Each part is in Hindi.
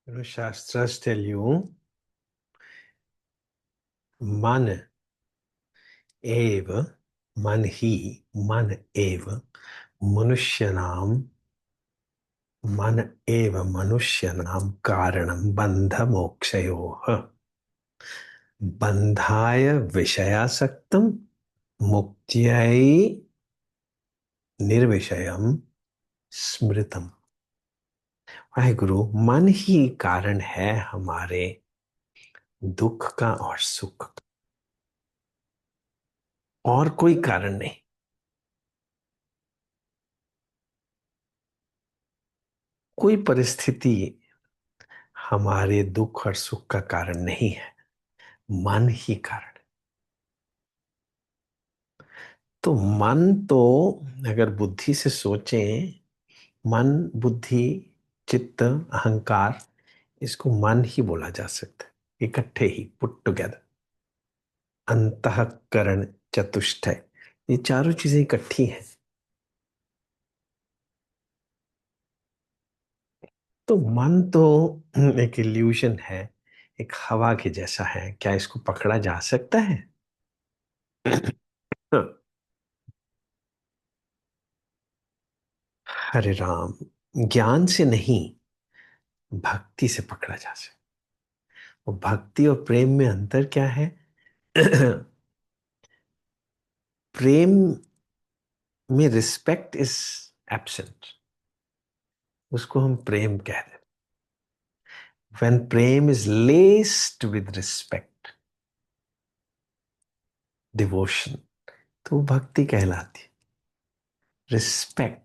Shastras tell you, man एव मन ही मन एव मनुष्यनाम मन एव मनुष्यनाम कारणम बंध मोक्षयोः बंधाय विषयासक्तम मुक्त्यै निर्विषयम स्मृतम। वाहेगुरु, मन ही कारण है हमारे दुख का और सुख का, और कोई कारण नहीं। कोई परिस्थिति हमारे दुख और सुख का कारण नहीं है, मन ही कारण। तो मन तो अगर बुद्धि से सोचें, मन बुद्धि चित्त अहंकार, इसको मन ही बोला जा सकता है, इकट्ठे ही, पुट टुगेदर। अंतःकरण चतुष्टय, ये चारों चीजें इकट्ठी हैं। तो मन तो एक इल्यूशन है, एक हवा के जैसा है। क्या इसको पकड़ा जा सकता है? हरे राम, ज्ञान से नहीं, भक्ति से पकड़ा जा सकता। वो भक्ति और प्रेम में अंतर क्या है? प्रेम में रिस्पेक्ट इज एब्सेंट, उसको हम प्रेम कह देते। When prem is laced with respect, devotion, तो वो भक्ति कहलाती। Respect,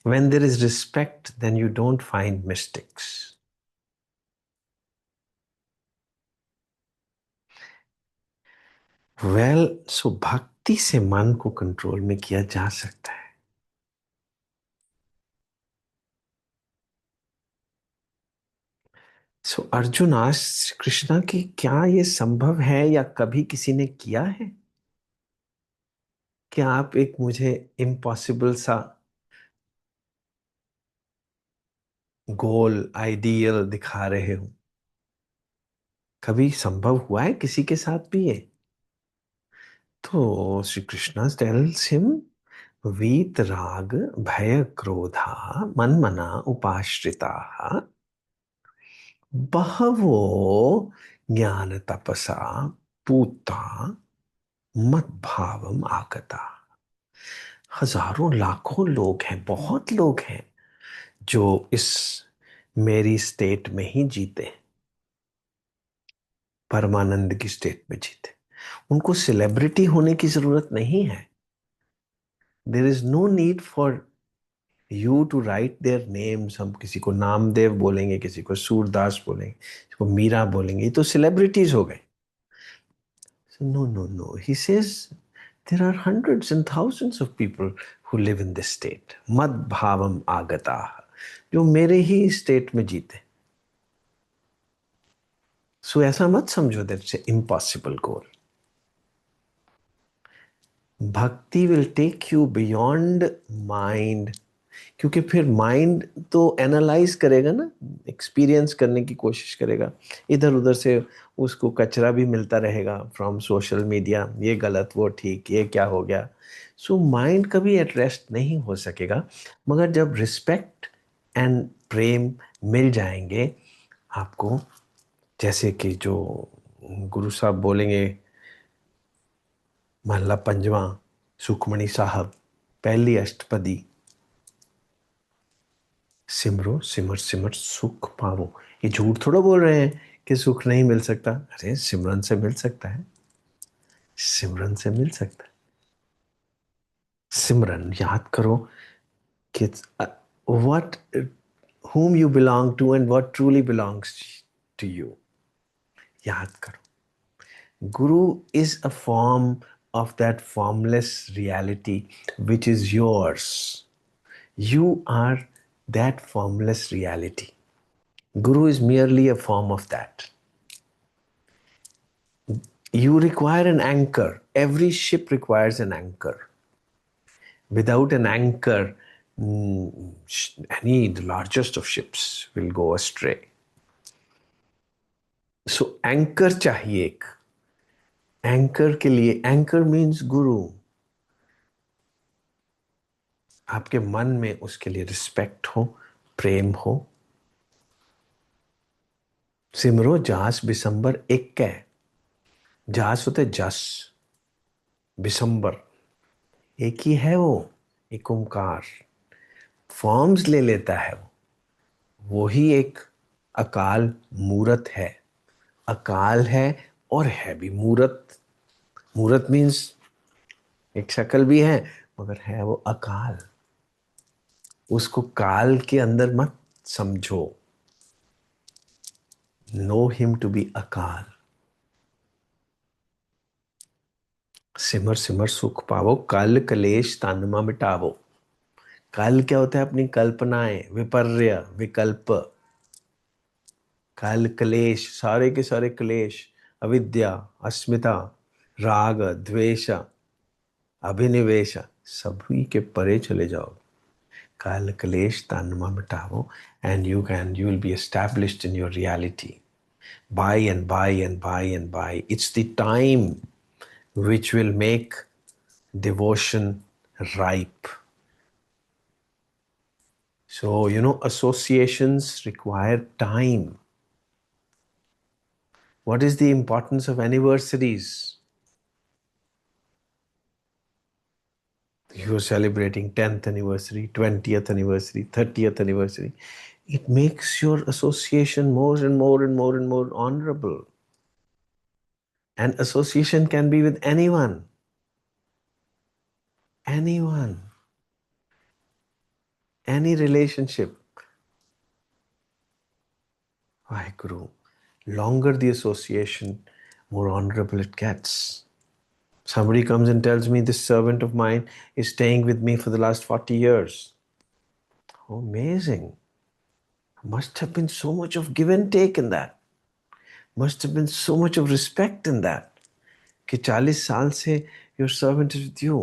when there is respect then you don't find mistakes. Well, so भक्ति से मन को कंट्रोल में किया जा सकता है। सो अर्जुन आज कृष्णा की, क्या ये संभव है या कभी किसी ने किया है? क्या आप एक मुझे इम्पॉसिबल सा गोल आइडियल दिखा रहे हो? कभी संभव हुआ है किसी के साथ भी ये? तो श्री कृष्ण टेल्स हिम, वीतराग भय क्रोधा मन्मना उपाश्रिता बहवो ज्ञान तपसा पूता मद्भावम आगता। हजारों लाखों लोग हैं, बहुत लोग हैं जो इस मेरी स्टेट में ही जीते, परमानंद की स्टेट में जीते। उनको सेलिब्रिटी होने की जरूरत नहीं है। There is no need for you to write their names. हम किसी को नामदेव बोलेंगे, किसी को सूरदास बोलेंगे, किसी को मीरा बोलेंगे, ये तो सेलिब्रिटीज हो गए। No no no, he says there are hundreds and thousands of people who live in this state, mad bhavam agata, जो मेरे ही स्टेट में जीते। सो ऐसा मत समझो that's impossible goal. Bhakti will take you beyond mind, क्योंकि फिर माइंड तो एनालाइज करेगा ना, एक्सपीरियंस करने की कोशिश करेगा। इधर उधर से उसको कचरा भी मिलता रहेगा फ्रॉम सोशल मीडिया, ये गलत वो ठीक, ये क्या हो गया। सो माइंड कभी एट रेस्ट नहीं हो सकेगा। मगर जब रिस्पेक्ट एंड प्रेम मिल जाएंगे आपको, जैसे कि जो गुरु साहब बोलेंगे, महला पंजवा, सुखमणि साहब, पहली अष्टपदी, सिमरो सिमर सिमर सुख पावो। ये झूठ थोड़ा बोल रहे हैं कि सुख नहीं मिल सकता। अरे सिमरन से मिल सकता है, सिमरन से मिल सकता है। सिमरन याद करो कि what, whom you belong to and what truly belongs to you। याद करो, Guru is a form of that formless reality which is yours. You are that formless reality. Guru is merely a form of that. You require an anchor. Every ship requires an anchor. Without an anchor, the largest of ships will go astray. So anchor चाहिए एक। एंकर के लिए, एंकर मीन्स गुरु। आपके मन में उसके लिए रिस्पेक्ट हो, प्रेम हो। सिमरो जास बिसंबर एक कै। जास होते जस, बिसंबर एक ही है वो, एक ओंकार। फॉर्म्स ले लेता है वो ही एक अकाल मूरत है। अकाल है और है भी मूरत। मूरत मीन्स एक शक्ल भी है, मगर है वो अकाल। उसको काल के अंदर मत समझो। नो हिम टू बी अकाल। सिमर सिमर सुख पावो, कल कलेश तानमा मिटावो। कल क्या होता है? अपनी कल्पनाएं, विपर्य, विकल्प। कल क्लेश, सारे के सारे क्लेश, अविद्या, अस्मिता, राग, द्वेष, अभिनिवेश, सभी के परे चले जाओ। कल क्लेश तानमा मिटावो, and you will be established in your reality. Buy and buy and buy and buy. It's the time which will make devotion ripe. So, associations require time. What is the importance of anniversaries? You're celebrating 10th anniversary, 20th anniversary, 30th anniversary. It makes your association more and more and more and more honorable. And association can be with anyone. Anyone. Any relationship. Why, Guru? Longer the association, more honorable it gets. Somebody comes and tells me, this servant of mine is staying with me for the last 40 years. Oh, amazing. Must have been so much of give and take in that. Must have been so much of respect in that. कि 40 साल से your servant is with you.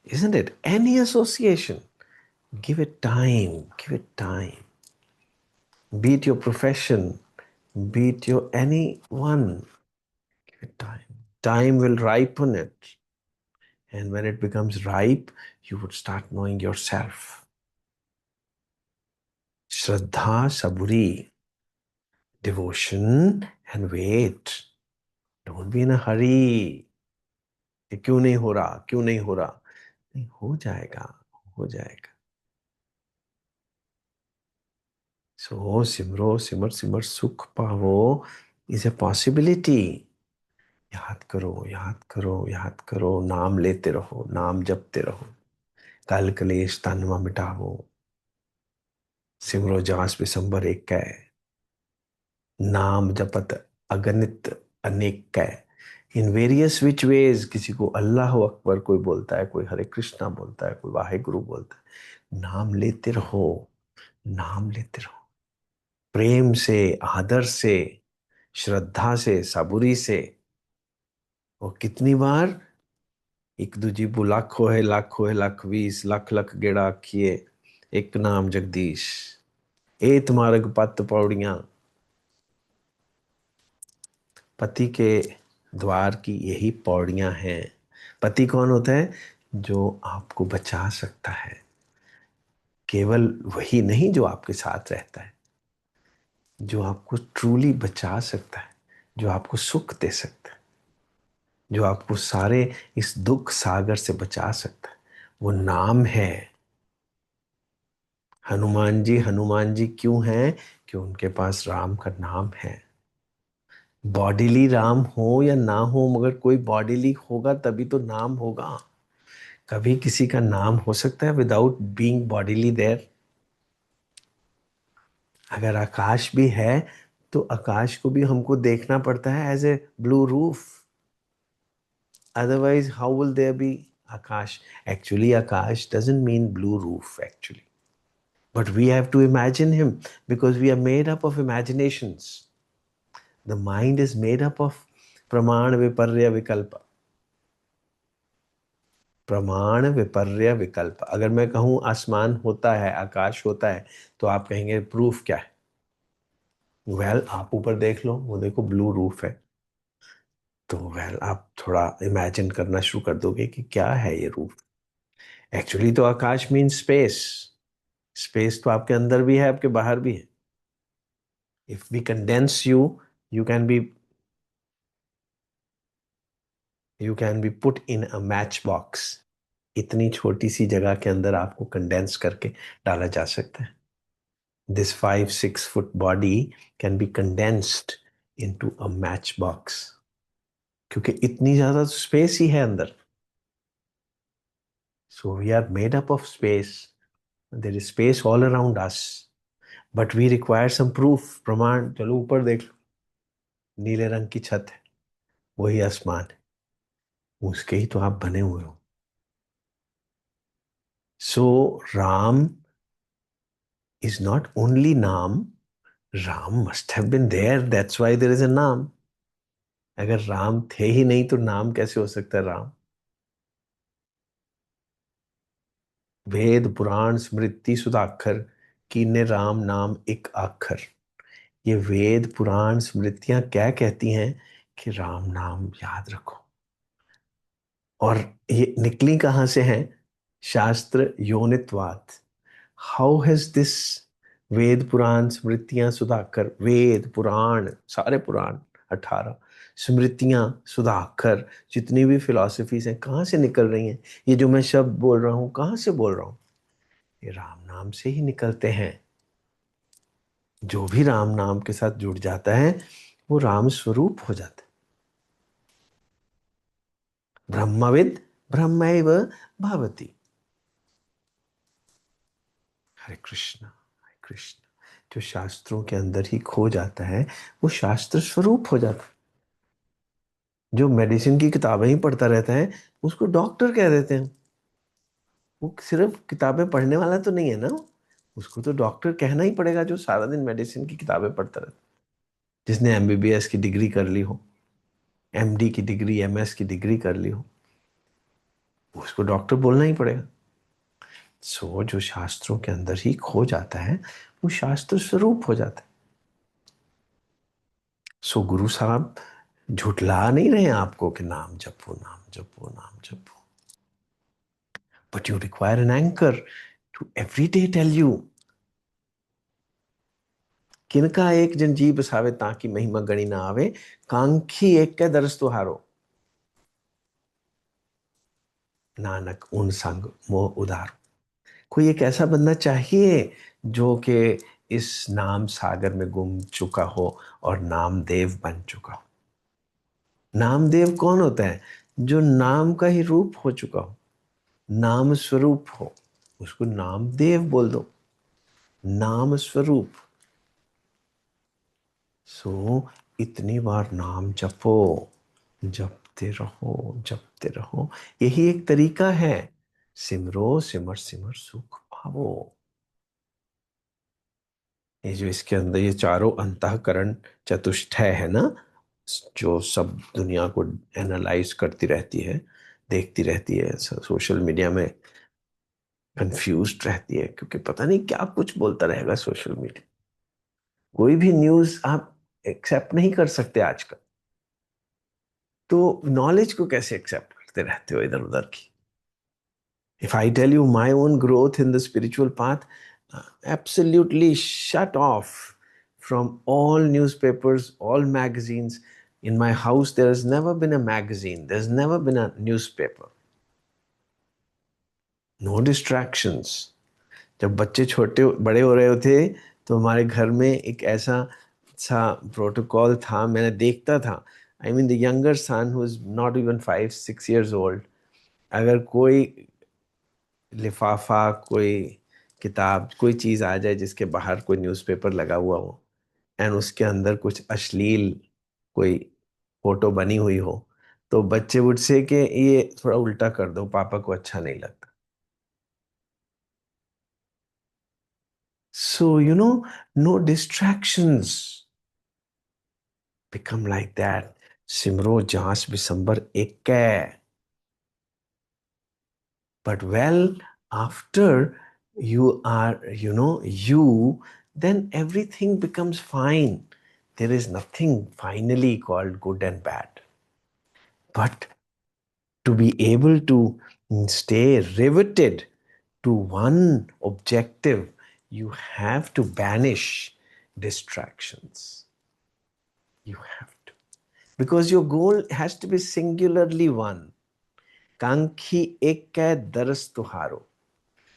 Isn't it? Any association, give it time, give it time. Be it your profession, be it your anyone, give it time. Time will ripen it. And when it becomes ripe, you would start knowing yourself. Shraddha, saburi, devotion, and wait. Don't be in a hurry. कि क्यों नहीं हो रहा, क्यों नहीं हो रहा? नहीं, हो जाएगा, हो जाएगा। सो सिमरो सिमर सिमर सुख पावो इज ए पॉसिबिलिटी। याद करो, याद करो, याद करो, नाम लेते रहो, नाम जपते रहो। कल कलेश तन्वा मिटावो। सिमरो जास बिसंबर एक कै। नाम जपत अगणित अनेक कै। In various which ways. किसी को अल्लाह अकबर कोई बोलता है, कोई हरे कृष्णा बोलता है, कोई वाहे गुरु बोलता है। नाम लेते रहो, नाम लेते रहो, प्रेम से, आदर से, श्रद्धा से, सबूरी से। और कितनी बार? एक दूजी बु लाख होए लाख वीस, लख लख गेड़ा आखिए, एक नाम जगदीश। एत मार्ग पत पौड़ियां। पति के द्वार की यही पौड़ियां हैं। पति कौन होता है? जो आपको बचा सकता है। केवल वही नहीं जो आपके साथ रहता है, जो आपको ट्रूली बचा सकता है, जो आपको सुख दे सकता है, जो आपको सारे इस दुख सागर से बचा सकता है, वो नाम है। हनुमान जी क्यों हैं? कि उनके पास राम का नाम है। बॉडीली राम हो या ना हो, मगर कोई बॉडीली होगा तभी तो नाम होगा। कभी किसी का नाम हो सकता है विदाउट बीइंग बॉडीली देयर? अगर आकाश भी है तो आकाश को भी हमको देखना पड़ता है as a blue roof. Otherwise how will there be akash? Actually akash doesn't mean blue roof actually, but we have to imagine him because we are made up of imaginations. The mind is made up of praman viparya vikalpa. प्रमाण विपर्य विकल्प। अगर मैं कहूं आसमान होता है, आकाश होता है, तो आप कहेंगे प्रूफ क्या है? आप ऊपर देख लो, वो देखो ब्लू रूफ है। तो आप थोड़ा इमेजिन करना शुरू कर दोगे कि क्या है ये रूफ। एक्चुअली तो आकाश मीन स्पेस। स्पेस तो आपके अंदर भी है, आपके बाहर भी है। If we condense you, you can be you can be put in a match box. इतनी छोटी सी जगह के अंदर आपको कंडेंस करके डाला जा सकता है। This 5-6 foot body can be condensed into a match box, क्योंकि इतनी ज्यादा स्पेस ही है अंदर। So we are made up of space. There is space all around us, but we require some proof, pramaan. चलो ऊपर देख लो, नीले रंग की छत है, वही आसमान है, उसके ही तो आप बने हुए हो। सो Ram is not only Naam, Ram must have been there. That's why there is a Naam. अगर राम थे ही नहीं तो नाम कैसे हो सकता है राम। वेद पुराण स्मृति सुधाकर, कीने राम नाम एक आखर। ये वेद पुराण स्मृतियां क्या कहती हैं कि राम नाम याद रखो। और ये निकली कहां से हैं? शास्त्र योनित्वात। How has this Veda Purana स्मृतियां Sudhakar, Veda Purana सारे पुराण 18, स्मृतियां सुधाकर, जितनी भी फिलॉसफीज हैं कहाँ से निकल रही हैं? ये जो मैं शब्द बोल रहा हूँ कहाँ से बोल रहा हूँ? ये राम नाम से ही निकलते हैं। जो भी राम नाम के साथ जुड़ जाता है वो राम स्वरूप हो जाता है। ब्रह्मविद ब्रह्मैव भवति। हरे कृष्ण हरे कृष्ण। जो शास्त्रों के अंदर ही खो जाता है वो शास्त्र स्वरूप हो जाता है। जो मेडिसिन की किताबें ही पढ़ता रहता है उसको डॉक्टर कह देते हैं। वो सिर्फ किताबें पढ़ने वाला तो नहीं है ना, उसको तो डॉक्टर कहना ही पड़ेगा जो सारा दिन मेडिसिन की किताबें पढ़ता रहता है। जिसने एमबीबीएस की डिग्री कर ली हो, एमडी की डिग्री, एमएस की डिग्री कर ली हो, उसको डॉक्टर बोलना ही पड़ेगा। सो जो शास्त्रों के अंदर ही खो जाता है वो शास्त्र स्वरूप हो जाता है। सो गुरु साहब झुठला नहीं रहे हैं आपको कि नाम जपो नाम जपो नाम जपो, but you require an anchor to every day tell you. किनका एक जन जी बसावे ताकि महिमा गणी ना आवे, कांखी एक के दरस तुहारो, नानक उन संग मोह उधारो। कोई एक ऐसा बंदा चाहिए जो कि इस नाम सागर में गुम चुका हो और नामदेव बन चुका हो। नामदेव कौन होता है? जो नाम का ही रूप हो चुका हो, नाम स्वरूप हो, उसको नामदेव बोल दो। नाम स्वरूप। सो इतनी बार नाम जपो, जपते रहो जपते रहो। यही एक तरीका है। सिमरो सिमर सिमर सुख पावो। ये जो इसके अंदर ये चारों अंतःकरण चतुष्टय है ना, जो सब दुनिया को एनालाइज करती रहती है, देखती रहती है, सोशल मीडिया में कंफ्यूज्ड रहती है क्योंकि पता नहीं क्या कुछ बोलता रहेगा सोशल मीडिया। कोई भी न्यूज आप एक्सेप्ट नहीं कर सकते आजकल। तो नॉलेज को कैसे एक्सेप्ट करते रहते हो इधर उधर की? If I tell you my own growth in the spiritual path, absolutely shut off from all newspapers, all magazines. In my house, there has never been a magazine, there's never been a newspaper. No distractions. जब बच्चे छोटे बड़े हो रहे होते तो हमारे घर में एक ऐसा सा प्रोटोकॉल था, मैंने देखता था। I mean the younger son who is not even 5-6 years old, अगर कोई लिफाफा, कोई किताब, कोई चीज आ जाए जिसके बाहर कोई न्यूज़पेपर लगा हुआ हो एंड उसके अंदर कुछ अश्लील कोई फोटो बनी हुई हो, तो बच्चे वुड से कि ये थोड़ा उल्टा कर दो, पापा को अच्छा नहीं लगता। So you know, no distractions, become like that. सिमरो जास बिसंबर एक कै। But well, after you are, you know, you then everything becomes fine. There is nothing finally called good and bad. But to be able to stay riveted to one objective, you have to banish distractions. You have to. Because your goal has to be singularly one. कांखी एक कै दरस तुहारो,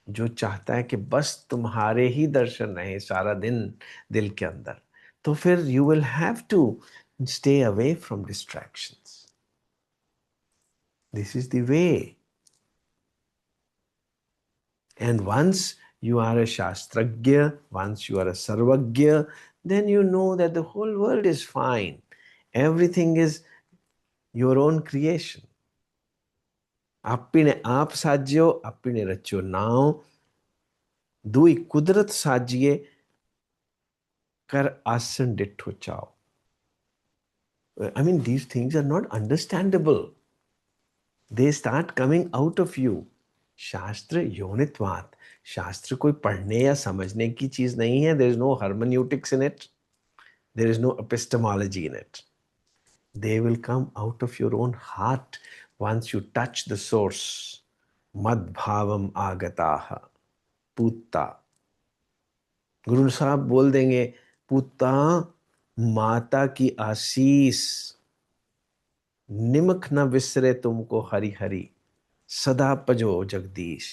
जो चाहता है कि बस तुम्हारे ही दर्शन रहे सारा दिन दिल के अंदर, तो फिर you will have to stay away from distractions. This is the way. And once you are a Shastragya, once you are a Sarvagya, then you know that the whole world is fine. Everything is your own creation. Appine aap sajyo, appine racho nao, dui kudrat sajye, kar asan ditho chao. I mean, these things are not understandable. They start coming out of you. शास्त्र योनित्वात. शास्त्र कोई पढ़ने या समझने की चीज नहीं है. There is no hermeneutics in it. There is no epistemology in it. They will come out of your own heart once you touch the source. Madbhavam agataha. Putta. गुरु साहब बोल देंगे, पुत्ता माता की आशीष, निमक न विसरे तुमको हरि हरि, सदा पजो जगदीश.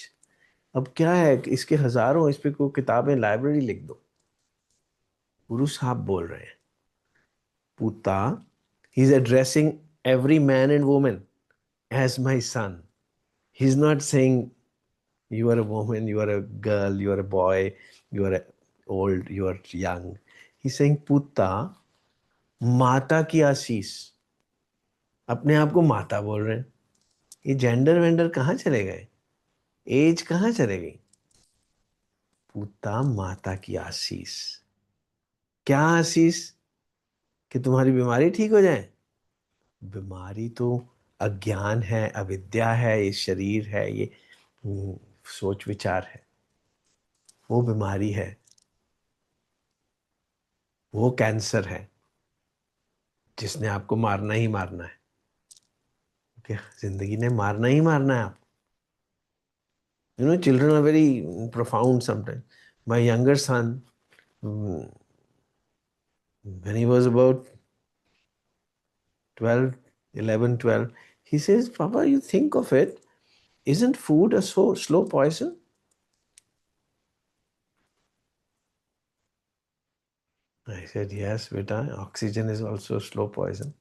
अब क्या है, इसके हजारों इस पे को किताबें लाइब्रेरी लिख दो. गुरु साहब बोल रहे हैं, पुता, he is addressing every man and woman as my son. He is not saying you are a woman, you are a girl, you are a boy, you are old, you are young. He is saying पुता, माता की आशीष. अपने आप को माता बोल रहे हैं. ये जेंडर वेंडर कहाँ चले गए, एज कहाँ चले गई. पुता माता की आशीष. क्या आशीष? कि तुम्हारी बीमारी ठीक हो जाए. बीमारी तो अज्ञान है, अविद्या है, ये शरीर है, ये सोच विचार है. वो बीमारी है, वो कैंसर है जिसने आपको मारना ही मारना है. ओके, जिंदगी ने मारना ही मारना है आप. You know, children are very profound sometimes. My younger son, when he was about 12, 11, 12, he says, Papa, you think of it, isn't food a so slow poison? I said, yes, beta, oxygen is also a slow poison.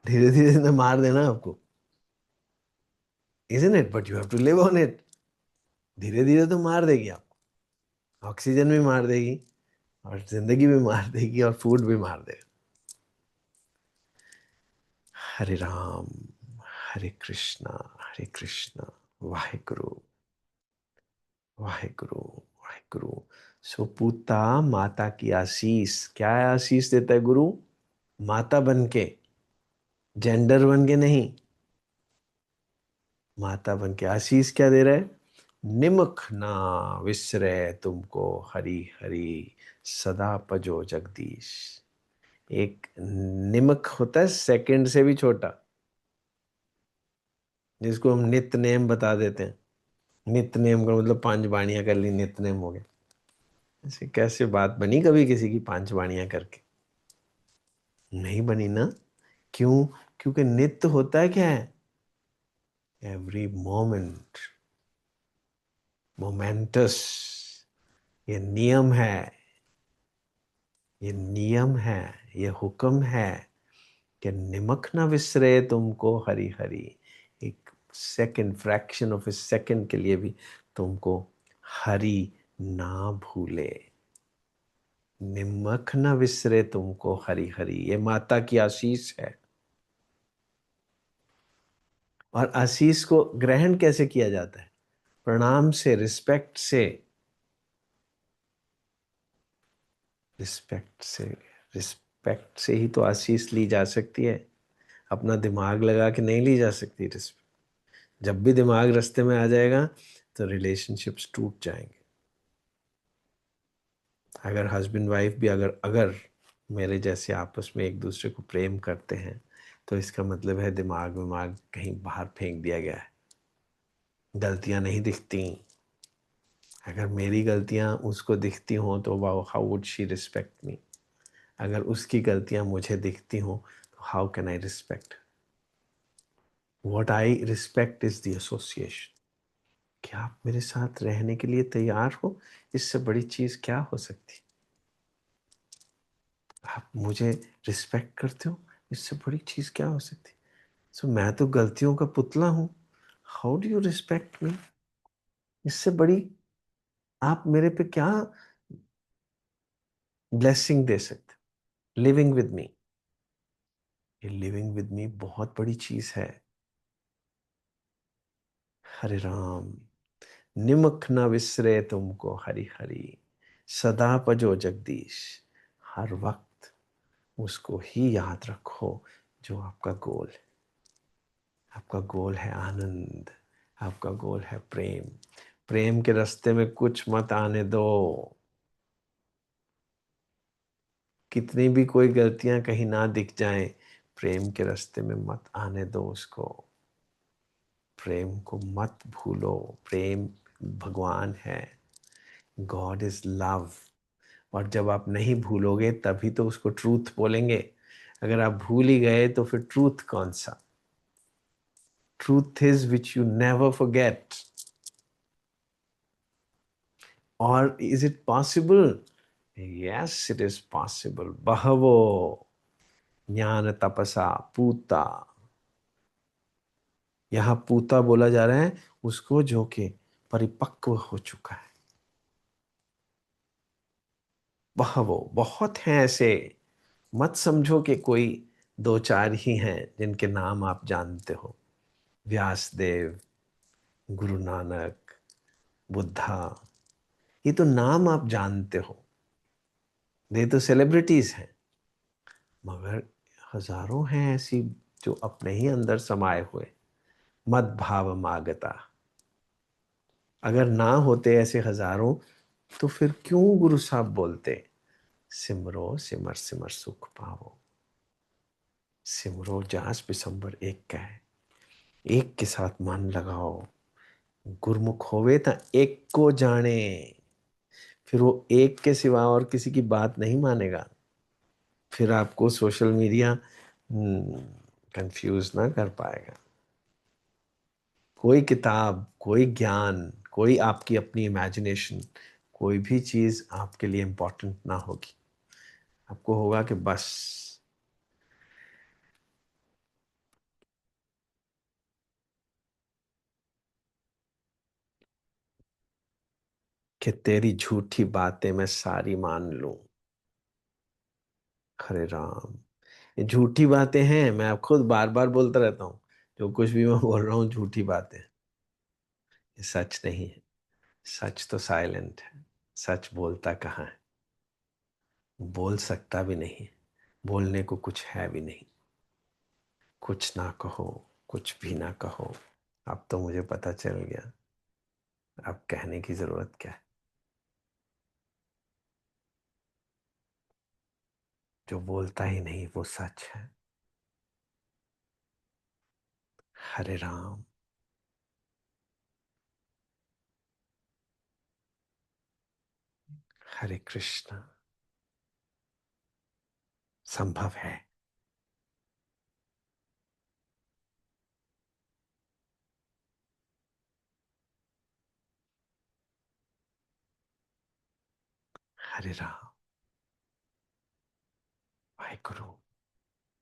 धीरे धीरे मार देना आपको. Isn't it? But you have to live on it. धीरे धीरे तो मार देगी आपको. ऑक्सीजन भी मार देगी, और जिंदगी भी मार देगी, और फूड भी मार देगा. हरे राम हरे कृष्णा वाहेगुरु वाहेगुरु वाहेगुरु. सो पूता माता की आशीष. क्या आशीष देता है गुरु? माता बन के, जेंडर बन के नहीं, माता बन के. आशीष क्या दे रहा है? निमक ना विसरे तुमको हरि हरि, सदा पजो जगदीश. एक निमक होता है सेकंड से भी छोटा, जिसको हम नित्य नेम बता देते हैं. नित्य नेम का मतलब 5 बाणियां कर ली, नित्य नेम हो गया. ऐसे कैसे बात बनी कभी किसी की 5 बाणियां करके? नहीं बनी ना. क्यों? क्योंकि नित्य होता है क्या है? Every moment, moments. ये नियम है, ये नियम है, ये हुक्म है कि निमक ना विसरे तुमको हरि हरि. एक second, fraction of A second के लिए भी तुमको हरि ना भूले. निमक न विसरे तुमको हरि हरि. ये माता की आशीष है. और आशीष को ग्रहण कैसे किया जाता है? प्रणाम से, रिस्पेक्ट से. रिस्पेक्ट से, रिस्पेक्ट से ही तो आशीष ली जा सकती है. अपना दिमाग लगा के नहीं ली जा सकती. जब भी दिमाग रास्ते में आ जाएगा तो रिलेशनशिप्स टूट जाएंगे. अगर हस्बैंड वाइफ भी अगर अगर मेरे जैसे आपस में एक दूसरे को प्रेम करते हैं, तो इसका मतलब है दिमाग विमाग कहीं बाहर फेंक दिया गया है, गलतियां नहीं दिखती। अगर मेरी गलतियां उसको दिखती हों तो wow, how would she respect मी। अगर उसकी गलतियां मुझे दिखती हों तो how can I respect. What I respect is the association. क्या आप मेरे साथ रहने के लिए तैयार हो? इससे बड़ी चीज क्या हो सकती। आप मुझे रिस्पेक्ट करते हो, इससे बड़ी चीज क्या हो सकती। सो मैं तो गलतियों का पुतला हूं, हाउ डू यू रिस्पेक्ट मी। इससे बड़ी आप मेरे पे क्या ब्लेसिंग दे सकते। लिविंग विद मी, ये लिविंग विद मी बहुत बड़ी चीज है। हरे राम। निमक न विसरे तुमको हरि हरि, सदा भजो जगदीश। हर वक्त उसको ही याद रखो जो आपका गोल है। आपका गोल है आनंद, आपका गोल है प्रेम। प्रेम के रास्ते में कुछ मत आने दो। कितनी भी कोई गलतियां कहीं ना दिख जाएं, प्रेम के रास्ते में मत आने दो उसको। प्रेम को मत भूलो। प्रेम भगवान है। God is love. और जब आप नहीं भूलोगे तभी तो उसको ट्रूथ बोलेंगे। अगर आप भूल ही गए तो फिर ट्रूथ कौन सा। Truth is which you never forget. और is it possible? Yes, it is possible. बहवो ज्ञान तपसा पूता। यहां पूता बोला जा रहा है उसको जो कि परिपक्व हो चुका है। बहवो बहुत हैं ऐसे। मत समझो कि कोई दो चार ही हैं जिनके नाम आप जानते हो। व्यासदेव, गुरु नानक, बुद्धा, ये तो नाम आप जानते हो। ये तो सेलिब्रिटीज हैं। मगर हजारों हैं ऐसी जो अपने ही अंदर समाये हुए। मद भाव मागता। अगर ना होते ऐसे हजारों तो फिर क्यों गुरु साहब बोलते सिमरो सिमर सिमर सुख पाओ। सिमरो जास बिसंबर एक का है। एक के साथ मन लगाओ। गुरमुख होवे ता एक को जाने। फिर वो एक के सिवा और किसी की बात नहीं मानेगा। फिर आपको सोशल मीडिया कंफ्यूज ना कर पाएगा। कोई किताब, कोई ज्ञान, कोई आपकी अपनी इमेजिनेशन, कोई भी चीज आपके लिए इंपॉर्टेंट ना होगी। आपको होगा कि बस कि तेरी झूठी बातें मैं सारी मान लूं। हरे राम। ये झूठी बातें हैं, मैं आप खुद बार बार बोलता रहता हूँ। जो कुछ भी मैं बोल रहा हूँ झूठी बातें हैं। ये सच नहीं है। सच तो साइलेंट है। सच बोलता कहाँ है। बोल सकता भी नहीं। बोलने को कुछ है भी नहीं। कुछ ना कहो, कुछ भी ना कहो। अब तो मुझे पता चल गया। अब कहने की जरूरत क्या है। जो बोलता ही नहीं वो सच है। हरे राम। हरे कृष्ण। संभव है। हरे राम। वाहेगुरु।